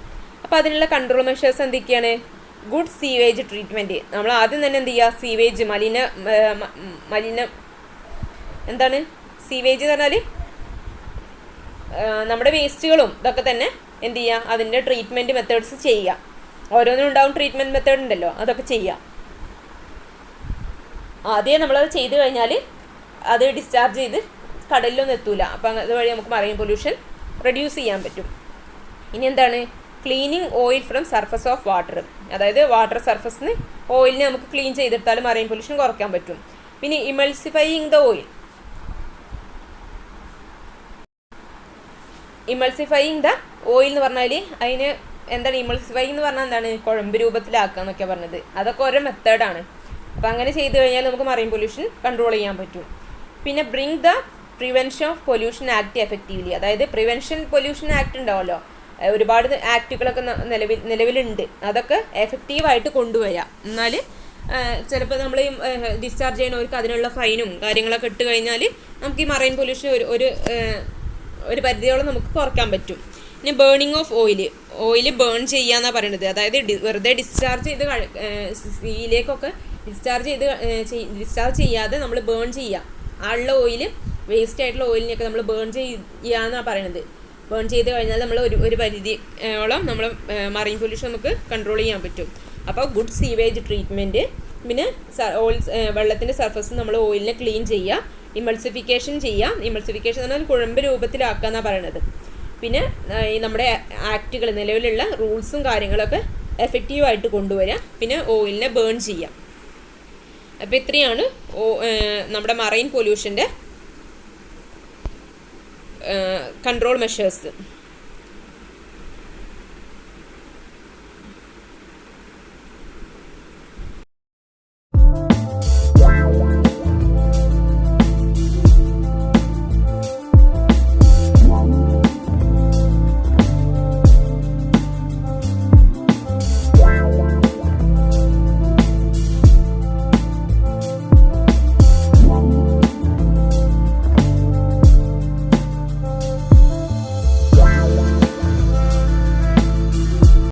അപ്പോൾ അതിനുള്ള കൺട്രോൾ മെഷേഴ്സ് എന്തൊക്കെയാണ്? Good sewage treatment. നമ്മൾ ആദ്യം തന്നെ എന്ത് ചെയ്യുക? സീവേജ് മലിന എന്താണ് സീവേജ് എന്ന് പറഞ്ഞാൽ നമ്മുടെ വേസ്റ്റുകളും ഇതൊക്കെ തന്നെ എന്ത് ചെയ്യുക? അതിൻ്റെ ട്രീറ്റ്മെൻറ്റ് മെത്തേഡ്സ് ചെയ്യുക. ഓരോന്നിനും ഉണ്ടാവും ട്രീറ്റ്മെൻറ്റ് മെത്തേഡ് ഉണ്ടല്ലോ, അതൊക്കെ ചെയ്യുക. ആദ്യം നമ്മളത് ചെയ്ത് കഴിഞ്ഞാൽ അത് ഡിസ്ചാർജ് ചെയ്ത് കടലിലൊന്നും എത്തൂല. അപ്പം അതുവഴി നമുക്ക് മറൈൻ പൊല്യൂഷൻ റെഡ്യൂസ് ചെയ്യാൻ പറ്റും. ഇനി എന്താണ്? Cleaning oil from surface of water. അതായത് വാട്ടർ സർഫസിന് ഓയിലിനെ നമുക്ക് ക്ലീൻ ചെയ്തെടുത്താൽ മറൈൻ പൊല്യൂഷൻ കുറയ്ക്കാൻ പറ്റും. പിന്നെ ഇമൾസിഫൈയിങ് ദ ഓയിൽ. ഇമൾസിഫൈയിങ് ദ ഓയിൽ എന്ന് പറഞ്ഞാൽ അതിന് എന്താണ്? ഇമൾസിഫൈയിങ് എന്ന് പറഞ്ഞാൽ എന്താണ്? കുഴമ്പ് രൂപത്തിലാക്കുക എന്നൊക്കെ പറഞ്ഞത്. അതൊക്കെ ഓരോ മെത്തേഡാണ്. അപ്പോൾ അങ്ങനെ ചെയ്ത് കഴിഞ്ഞാൽ നമുക്ക് മറൈൻ പൊല്യൂഷൻ കൺട്രോൾ ചെയ്യാൻ പറ്റും. പിന്നെ bring the prevention of pollution act effectively. അതായത് പ്രിവെൻഷൻ പൊല്യൂഷൻ ആക്ട് ഉണ്ടാവുമല്ലോ, ഒരുപാട് ആക്റ്റുകളൊക്കെ നിലവിലുണ്ട്. അതൊക്കെ എഫക്റ്റീവായിട്ട് കൊണ്ടുവരിക. എന്നാൽ ചിലപ്പോൾ നമ്മൾ ഡിസ്ചാർജ് ചെയ്യുന്നവർക്ക് അതിനുള്ള ഫൈനും കാര്യങ്ങളൊക്കെ ഇട്ട് കഴിഞ്ഞാൽ നമുക്ക് ഈ മറൈൻ പൊല്യൂഷൻ ഒരു പരിധിയോളം നമുക്ക് കുറയ്ക്കാൻ പറ്റും. പിന്നെ ബേണിംഗ് ഓഫ് ഓയിൽ ബേൺ ചെയ്യാന്നാണ് പറയുന്നത്. അതായത് വെറുതെ ഡിസ്ചാർജ് ചെയ്ത് സീയിലേക്കൊക്കെ ഡിസ്ചാർജ് ചെയ്യാതെ നമ്മൾ ബേൺ ചെയ്യുക. ഉള്ള ഓയിൽ, വേസ്റ്റ് ആയിട്ടുള്ള ഓയിലിനെയൊക്കെ നമ്മൾ ബേൺ ചെയ്യാന്നാണ് പറയുന്നത്. ബേൺ ചെയ്ത് കഴിഞ്ഞാൽ നമ്മൾ ഒരു പരിധിയോളം നമ്മൾ മറൈൻ പൊല്യൂഷൻ നമുക്ക് കൺട്രോൾ ചെയ്യാൻ പറ്റും. അപ്പോൾ ഗുഡ് സീവേജ് ട്രീറ്റ്മെൻറ്റ്. പിന്നെ വെള്ളത്തിൻ്റെ സർഫസ് നമ്മൾ ഓയിലിനെ ക്ലീൻ ചെയ്യുക. ഇമൾസിഫിക്കേഷൻ ചെയ്യുക. ഇമൾസിഫിക്കേഷൻ എന്ന് പറഞ്ഞാൽ കുഴമ്പ് രൂപത്തിലാക്കുക എന്നാണ് പറയുന്നത്. പിന്നെ ഈ നമ്മുടെ ആക്റ്റുകൾ, നിലവിലുള്ള റൂൾസും കാര്യങ്ങളൊക്കെ എഫക്റ്റീവായിട്ട് കൊണ്ടുവരിക. പിന്നെ ഓയിലിനെ ബേൺ ചെയ്യുക. അപ്പോൾ ഇത്രയാണ് നമ്മുടെ മറൈൻ പൊല്യൂഷൻ്റെ കൺട്രോൾ മെഷേഴ്സ്.